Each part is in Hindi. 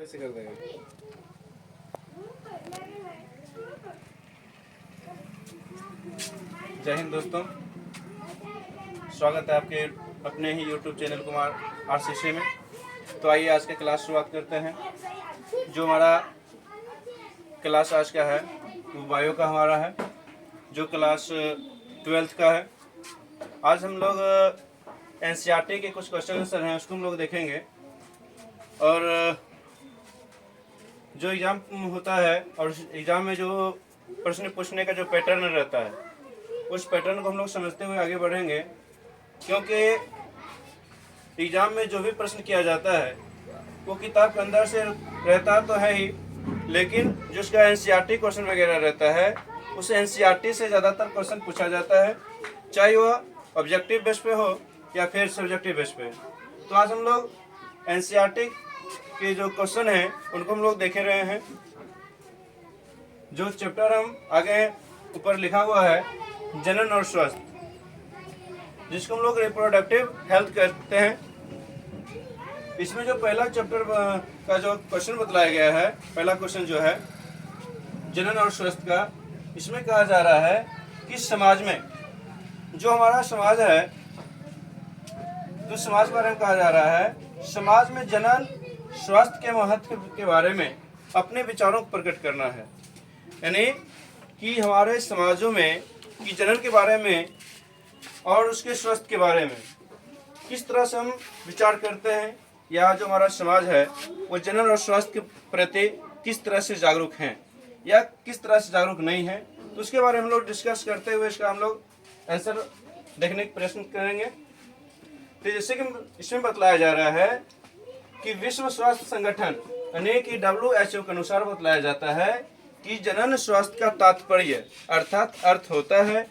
कैसे कर देगा। जय हिंद दोस्तों, स्वागत है आपके अपने ही YouTube चैनल कुमार RCC में। तो आइए आज के क्लास शुरुआत करते हैं। जो हमारा क्लास आज का है वो बायो का हमारा है, जो क्लास 12th का है। आज हम लोग NCERT के कुछ क्वेश्चन आंसर हैं उसको हम लोग देखेंगे, और जो एग्ज़ाम होता है और एग्ज़ाम में जो प्रश्न पूछने का जो पैटर्न रहता है उस पैटर्न को हम लोग समझते हुए आगे बढ़ेंगे, क्योंकि एग्ज़ाम में जो भी प्रश्न किया जाता है वो किताब के अंदर से रहता तो है ही, लेकिन जो उसका NCERT क्वेश्चन वगैरह रहता है उस NCERT से ज़्यादातर क्वेश्चन पूछा जाता है, चाहे वह ऑब्जेक्टिव बेस पे हो या फिर सब्जेक्टिव बेस पे। तो आज हम लोग NCERT के जो क्वेश्चन हैं उनको हम लोग देख रहे हैं। जो चैप्टर हम आगे ऊपर लिखा हुआ है जनन और स्वास्थ्य, जिसको हम लोग रिप्रोडक्टिव हेल्थ कहते हैं, इसमें जो पहला चैप्टर का जो क्वेश्चन बतलाया गया है, पहला क्वेश्चन जो है जनन और स्वास्थ्य का, इसमें कहा जा रहा है कि समाज में जो हमारा समाज है, तो समाज के बारे में कहा जा रहा है समाज में जनन स्वास्थ्य के महत्व के बारे में अपने विचारों को प्रकट करना है। यानी कि हमारे समाजों में कि जनन के बारे में और उसके स्वास्थ्य के बारे में किस तरह से हम विचार करते हैं, या जो हमारा समाज है वो जनन और स्वास्थ्य के प्रति किस तरह से जागरूक हैं या किस तरह से जागरूक नहीं है, तो उसके बारे में हम लोग डिस्कस करते हुए इसका हम लोग आंसर देखने का प्रयत्न करेंगे। तो जैसे कि इसमें बतलाया जा रहा है कि विश्व स्वास्थ्य संगठन यानी कि WHO के अनुसार बतलाया जाता है कि जनन स्वास्थ्य का तात्पर्य अर्थात अर्थ होता है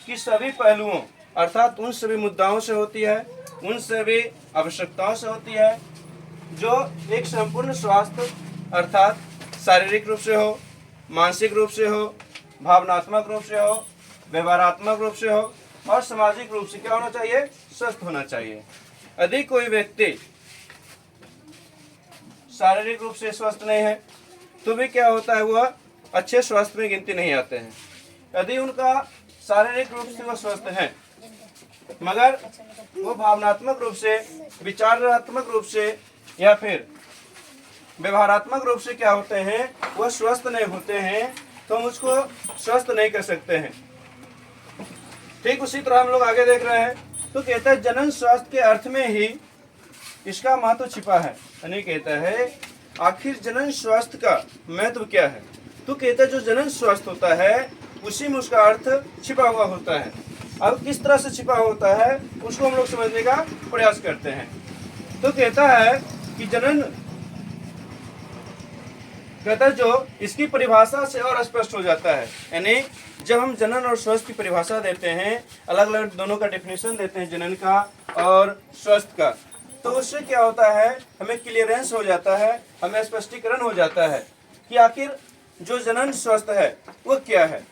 कि सभी पहलुओं अर्थात उन सभी मुद्दाओं से होती है, उन सभी आवश्यकताओं से होती है जो एक संपूर्ण स्वास्थ्य अर्थात शारीरिक रूप से हो, मानसिक रूप से हो, भावनात्मक रूप से हो, व्यवहारात्मक रूप से हो और सामाजिक रूप से क्या होना चाहिए, स्वस्थ होना चाहिए। यदि कोई व्यक्ति शारीरिक रूप से स्वस्थ नहीं है तो भी क्या होता है, वह अच्छे स्वास्थ्य में गिनती नहीं आते हैं। यदि उनका शारीरिक रूप से वह स्वस्थ है मगर वो भावनात्मक रूप से, विचारात्मक रूप से या फिर व्यवहारात्मक रूप से क्या होते हैं, वह स्वस्थ नहीं होते हैं, तो हम उसको स्वस्थ नहीं कर सकते हैं। ठीक उसी तरह हम लोग आगे देख रहे हैं, तो कहता है जनन स्वास्थ्य के अर्थ में ही इसका महत्व छिपा है। यानी कहता है आखिर जनन स्वास्थ्य का महत्व क्या है, तो कहता है जो जनन स्वास्थ्य होता है उसी में उसका अर्थ छिपा हुआ होता है। अब किस तरह से छिपा होता है उसको हम लोग समझने का प्रयास करते हैं। तो कहता है कि जनन, कहता है जो इसकी परिभाषा से और स्पष्ट हो जाता है। यानी जब हम जनन और स्वास्थ्य की परिभाषा देते हैं, अलग अलग दोनों का डेफिनेशन देते हैं जनन का और स्वास्थ्य का, तो उससे क्या होता है, हमें क्लियरेंस हो जाता है, हमें स्पष्टीकरण हो जाता है कि आखिर जो जनन स्वास्थ्य है वो क्या है।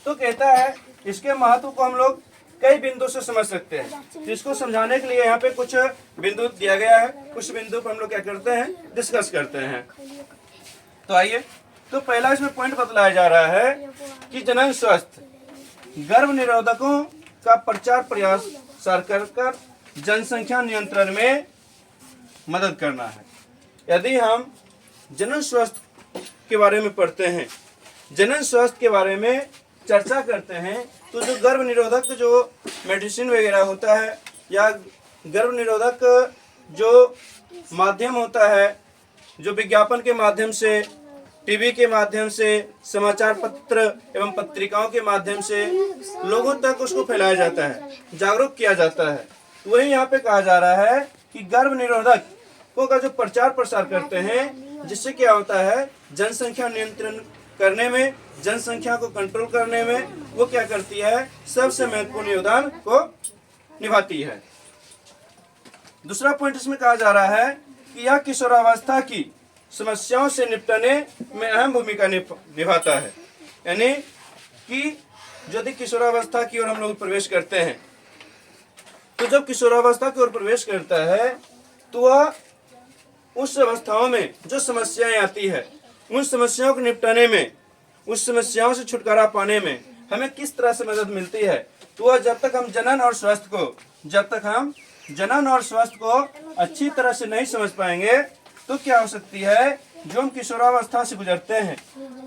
तो कहता है इसके महत्व को हम लोग कई बिंदु से समझ सकते हैं। तो इसको समझाने के लिए यहाँ पे कुछ बिंदु दिया गया है, कुछ बिंदु पर हम लोग क्या करते हैं, डिस्कस करते हैं। तो आइए, तो पहला इसमें पॉइंट बतलाया जा रहा है कि जनन स्वास्थ्य गर्भ निरोधकों का प्रचार प्रयास कर जनसंख्या नियंत्रण में मदद करना है। यदि हम जनन स्वास्थ्य के बारे में पढ़ते हैं, जनन स्वास्थ्य के बारे में चर्चा करते हैं, तो जो गर्भ निरोधक जो मेडिसिन वगैरह होता है या गर्भ निरोधक जो माध्यम होता है, जो विज्ञापन के माध्यम से, टीवी के माध्यम से, समाचार पत्र एवं पत्रिकाओं के माध्यम से लोगों तक उसको फैलाया जाता है, जागरूक किया जाता है, वही यहाँ पे कहा जा रहा है कि गर्भ निरोधकों का जो प्रचार प्रसार करते हैं, जिससे क्या होता है, जनसंख्या नियंत्रण करने में, जनसंख्या को कंट्रोल करने में वो क्या करती है, सबसे महत्वपूर्ण योगदान को निभाती है। दूसरा पॉइंट इसमें कहा जा रहा है कि यह किशोरावस्था की समस्याओं से निपटने में अहम भूमिका निभाता है। यानी कि यदि किशोरावस्था की ओर हम लोग प्रवेश करते हैं, तो जब किशोरावस्था की ओर प्रवेश करता है तो वह उस अवस्थाओं में जो समस्याएं आती है, उन समस्याओं को निपटाने में, उस समस्याओं से छुटकारा पाने में हमें किस तरह से मदद मिलती है। तो जब तक हम जनन और स्वास्थ्य को अच्छी तरह से नहीं समझ पाएंगे तो क्या हो सकती है, जो हम किशोरावस्था से गुजरते हैं,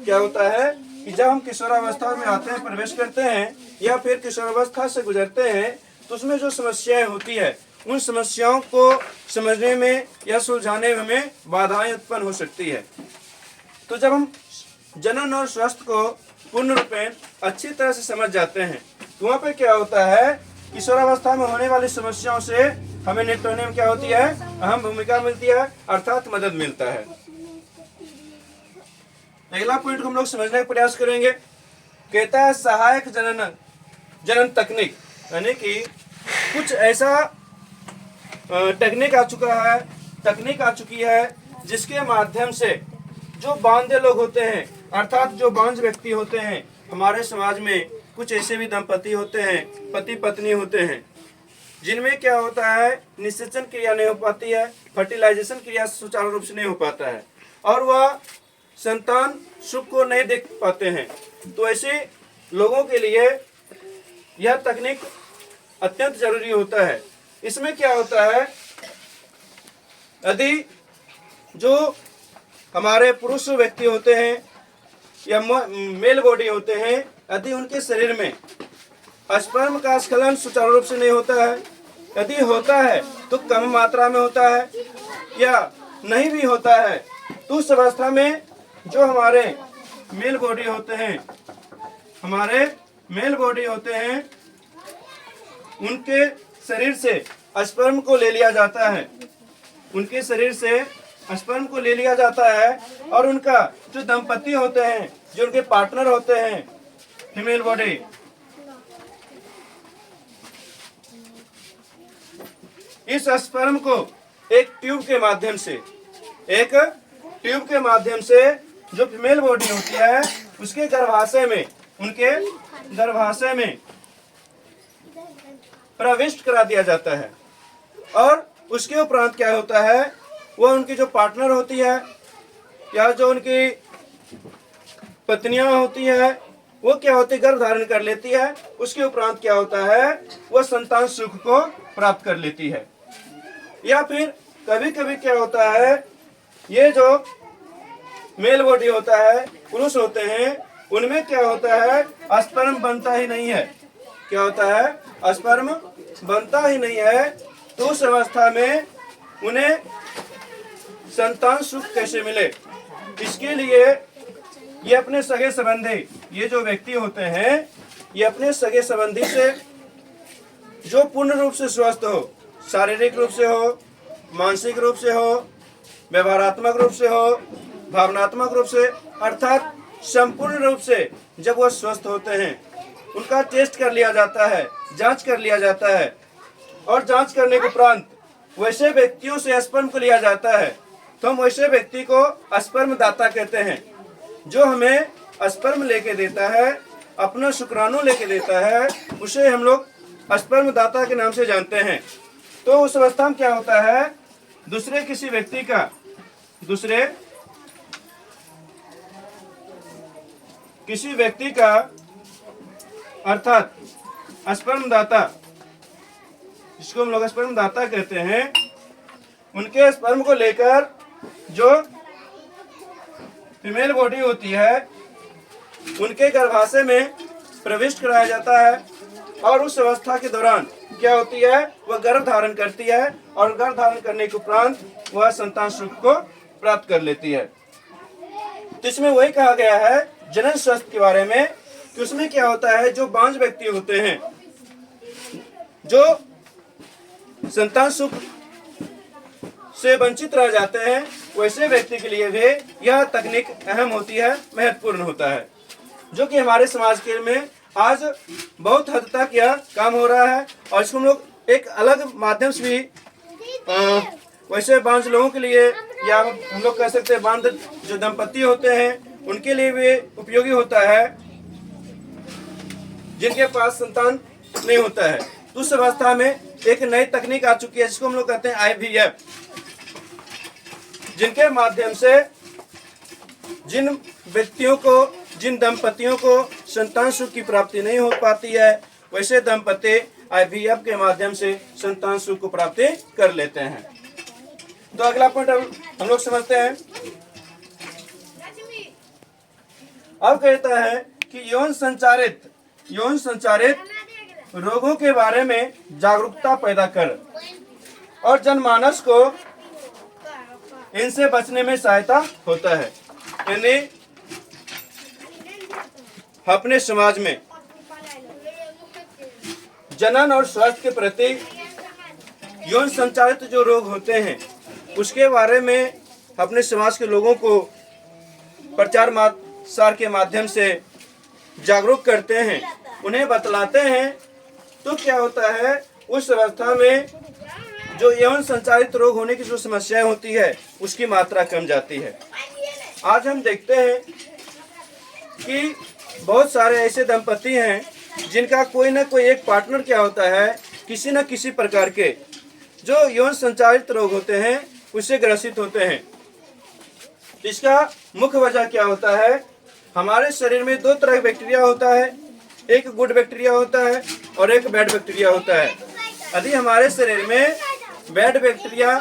क्या होता है कि जब हम किशोरावस्था में आते हैं, प्रवेश करते हैं या फिर किशोरावस्था से गुजरते हैं, तो उसमें जो समस्याएं होती है, उन समस्याओं को समझने में या सुलझाने में हमें बाधाएं उत्पन्न हो सकती है। तो जब हम जनन और स्वास्थ्य को पूर्ण रूपेण अच्छी तरह से समझ जाते हैं, तो वहाँ पे क्या होता है, किशोरावस्था में होने वाली समस्याओं से हमें निपटने में क्या होती है, अहम भूमिका मिलती है, अर्थात मदद मिलता है। अगला पॉइंट को हम लोग समझने का प्रयास करेंगे। कहता है सहायक जनन तकनीक, यानी कि कुछ ऐसा तकनीक आ चुकी है जिसके माध्यम से जो बांझे लोग होते हैं, अर्थात जो बांझ व्यक्ति होते हैं, हमारे समाज में कुछ ऐसे भी दंपति होते हैं, पति पत्नी होते हैं, जिनमें क्या होता है, निषेचन क्रिया नहीं हो पाती है, फर्टिलाइजेशन क्रिया सुचारू रूप से नहीं हो पाता है और वह संतान सुख को नहीं देख पाते हैं। तो ऐसे लोगों के लिए यह तकनीक अत्यंत जरूरी होता है। इसमें क्या होता है, यदि जो हमारे पुरुष व्यक्ति होते हैं या मेल बॉडी होते हैं, यदि उनके शरीर में स्पर्म का स्खलन सुचारू रूप से नहीं होता है, यदि होता है तो कम मात्रा में होता है या नहीं भी होता है, तो उस अवस्था में जो हमारे मेल बॉडी होते हैं उनके शरीर से स्पर्म को ले लिया जाता है, और उनका जो दंपति होते हैं, जो उनके पार्टनर होते हैं, फीमेल बॉडी, इस स्पर्म को एक ट्यूब के माध्यम से जो फीमेल बॉडी होती है उसके उनके गर्भाशय में प्रविष्ट करा दिया जाता है। और उसके उपरांत क्या होता है, वह उनकी जो पार्टनर होती है या जो उनकी पत्नियां होती है, वो क्या होती है, गर्भ धारण कर लेती है। उसके उपरांत क्या होता है, वह संतान सुख को प्राप्त कर लेती है। या फिर कभी कभी क्या होता है, ये जो मेल बॉडी होता है, पुरुष होते हैं, उनमें क्या होता है, स्पर्म बनता ही नहीं है। क्या होता है, स्पर्म बनता ही नहीं है। तो उस अवस्था में उन्हें संतान सुख कैसे मिले, इसके लिए ये अपने सगे संबंधी, ये जो व्यक्ति होते हैं, ये अपने सगे संबंधी से जो पूर्ण रूप से स्वस्थ हो, शारीरिक रूप से हो, मानसिक रूप से हो, व्यवहारात्मक रूप से हो, भावनात्मक रूप से, अर्थात संपूर्ण रूप से जब वह स्वस्थ होते हैं, उनका टेस्ट कर लिया जाता है, जांच कर लिया जाता है, और जांच करने के उपरांत वैसे व्यक्तियों से स्पर्म को लिया जाता है, तो हम वैसे व्यक्ति को स्पर्म दाता कहते हैं। जो हमें स्पर्म लेके देता है, अपना शुक्राणु लेके देता है, उसे हम लोग स्पर्म दाता के नाम से जानते हैं। तो उस अवस्था में क्या होता है, दूसरे किसी व्यक्ति का अर्थात स्पर्म दाता, जिसको हम लोग स्पर्म दाता कहते हैं, उनके स्पर्म को लेकर जो फीमेल बॉडी होती है उनके गर्भाशय में प्रविष्ट कराया जाता है। और उस अवस्था के दौरान क्या होती है, वह गर्भ धारण करती है, और गर्भ धारण करने के उपरांत वह संतान सुख को प्राप्त कर लेती है। तो इसमें वही कहा गया है जनन स्वास्थ्य के बारे में कि उसमें क्या होता है, जो बांझ व्यक्ति होते हैं, जो संतान सुख से वंचित रह जाते हैं, वैसे व्यक्ति के लिए भी यह तकनीक अहम होती है, महत्वपूर्ण होता है, जो कि हमारे समाज के में आज बहुत हद तक यह काम हो रहा है। और इसको हम लोग एक अलग माध्यम से भी वैसे बांझ लोगों के लिए, या हम लोग कह सकते हैं बांझ जो दंपति होते हैं उनके लिए भी उपयोगी होता है, जिनके पास संतान नहीं होता है। तो उस अवस्था में एक नई तकनीक आ चुकी है, जिसको हम लोग कहते हैं IVF। जिनके माध्यम से जिन व्यक्तियों को, जिन दंपतियों को संतान सुख की प्राप्ति नहीं हो पाती है, वैसे दंपति IVF के माध्यम से संतान सुख को प्राप्ति कर लेते हैं। तो अगला पॉइंट हम लोग समझते हैं। अब कहता है कि यौन संचारित रोगों के बारे में जागरूकता पैदा कर और जनमानस को इनसे बचने में सहायता होता है। यानी अपने समाज में जनन और स्वास्थ्य के प्रति यौन संचारित जो रोग होते हैं उसके बारे में अपने समाज के लोगों को प्रचार प्रसार के माध्यम से जागरूक करते हैं, उन्हें बतलाते हैं। तो क्या होता है, उस अवस्था में जो यौन संचारित रोग होने की जो समस्याएं होती है उसकी मात्रा कम जाती है। आज हम देखते हैं कि बहुत सारे ऐसे दंपति हैं जिनका कोई ना कोई एक पार्टनर क्या होता है, किसी न किसी प्रकार के जो यौन संचारित रोग होते हैं उससे ग्रसित होते हैं। इसका मुख्य वजह क्या होता है, हमारे शरीर में दो तरह का बैक्टीरिया होता है, एक गुड बैक्टीरिया होता है और एक बैड बैक्टीरिया होता है। यदि हमारे शरीर में बैड बैक्टीरिया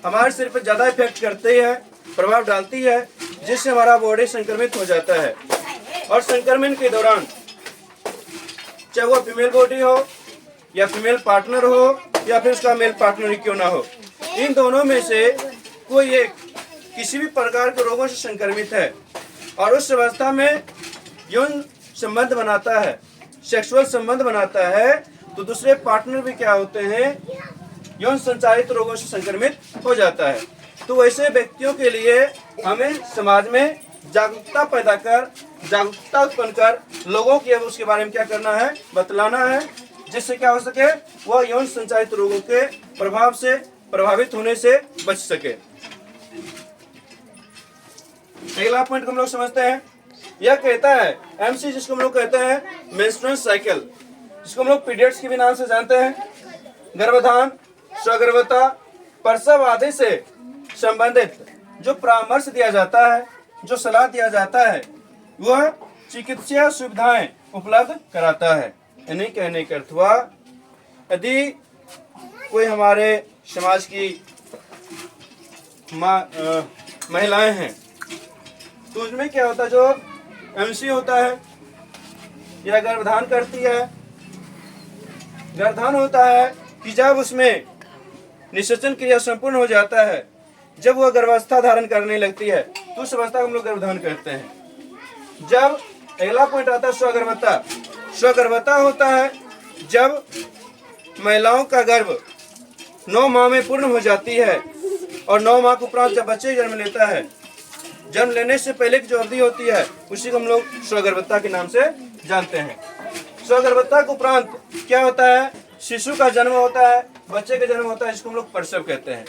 हमारे शरीर पर ज़्यादा इफेक्ट करती है, प्रभाव डालती है, जिससे हमारा बॉडी संक्रमित हो जाता है। और संक्रमण के दौरान चाहे वो फीमेल बॉडी हो या फीमेल पार्टनर हो या फिर उसका मेल पार्टनर ही क्यों ना हो, इन दोनों में से कोई एक किसी भी प्रकार के रोगों से संक्रमित है और उस अवस्था में यौन संबंध बनाता है, सेक्सुअल संबंध बनाता है, तो दूसरे पार्टनर भी क्या होते हैं, यौन संचारित रोगों से संक्रमित हो जाता है। तो वैसे व्यक्तियों के लिए हमें समाज में जागरूकता पैदा कर, जागरूकता उत्पन्न कर लोगों की अब उसके बारे में क्या करना है, बतलाना है, जिससे क्या हो सके, वह यौन संचारित रोगों के प्रभाव से प्रभावित होने से बच सके। अगला पॉइंट हम लोग समझते हैं। यह कहता है MC, जिसको हम लोग कहते हैं मेंस्ट्रुअल साइकिल, जिसको हम लोग पीरियड्स के भी नाम से जानते हैं, गर्भाधान, स्वगर्भता, प्रसव आदि से संबंधित जो परामर्श दिया जाता है, जो सलाह दिया जाता है, वह चिकित्सा सुविधाएं उपलब्ध कराता है। यानी कहने का अर्थ हुआ, यदि कोई हमारे समाज की महिलाएं हैं तो उसमें क्या होता है, जो MC होता है या गर्भधान करती है, गर्भधान होता है कि जब उसमें निषेचन क्रिया संपूर्ण हो जाता है, जब वह गर्भावस्था धारण करने लगती है तो उस अवस्था को हम लोग गर्भधान करते हैं। जब अगला पॉइंट आता है स्वगर्भता, स्वगर्भता होता है जब महिलाओं का गर्भ 9 माह में पूर्ण हो जाती है और 9 माह के उपरांत जब बच्चे जन्म लेता है, जन्म लेने से पहले की जो अवधि होती है उसी को हम लोग स्वगर्भता के नाम से जानते हैं। स्वगर्भता के उपरांत क्या होता है, शिशु का जन्म होता है, बच्चे का जन्म होता है, जिसको हम लोग प्रसव कहते हैं।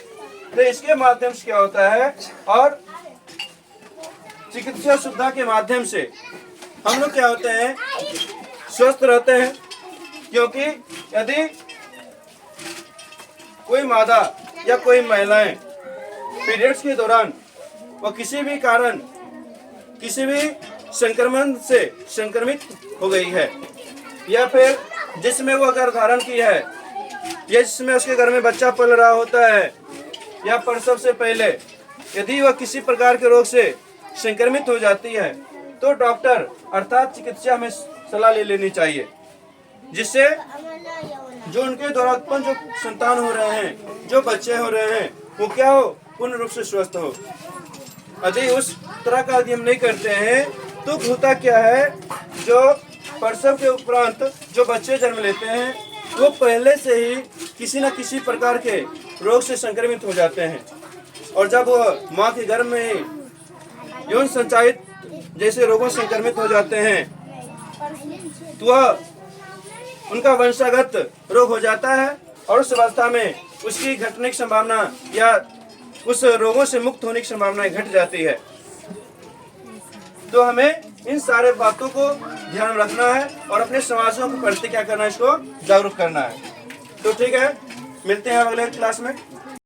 तो इसके माध्यम से क्या होता है, और चिकित्सा सुविधा के माध्यम से हम लोग क्या होते हैं, स्वस्थ रहते हैं। क्योंकि यदि कोई मादा या कोई महिलाएं पीरियड्स के दौरान वह किसी भी कारण किसी भी संक्रमण से संक्रमित हो गई है, या फिर जिसमें वह गर्भ धारण की है, या जिसमें उसके घर में बच्चा पल रहा होता है, या प्रसव से पहले यदि वह किसी प्रकार के रोग से संक्रमित हो जाती है, तो डॉक्टर अर्थात चिकित्सा में सलाह ले लेनी चाहिए, जिससे जो उनके द्वारा उत्पन्न जो संतान हो रहे हैं, जो बच्चे हो रहे हैं, वो क्या हो, पूर्ण रूप से स्वस्थ हो। यदि उस तरह का यदि हम नहीं करते हैं तो होता क्या है, जो प्रसव के उपरांत जो बच्चे जन्म लेते हैं वो पहले से ही किसी न किसी प्रकार के रोग से संक्रमित हो जाते हैं, और जब वो माँ के गर्भ में ही यौन संचारित जैसे रोगों से संक्रमित हो जाते हैं तो वह उनका वंशागत रोग हो जाता है, और उस अवस्था में उसकी घटने की संभावना या उस रोगों से मुक्त होने की संभावना घट जाती है। तो हमें इन सारे बातों को ध्यान रखना है और अपने समाजों के प्रति क्या करना है, इसको जागरूक करना है। तो ठीक है, मिलते हैं अगले क्लास में।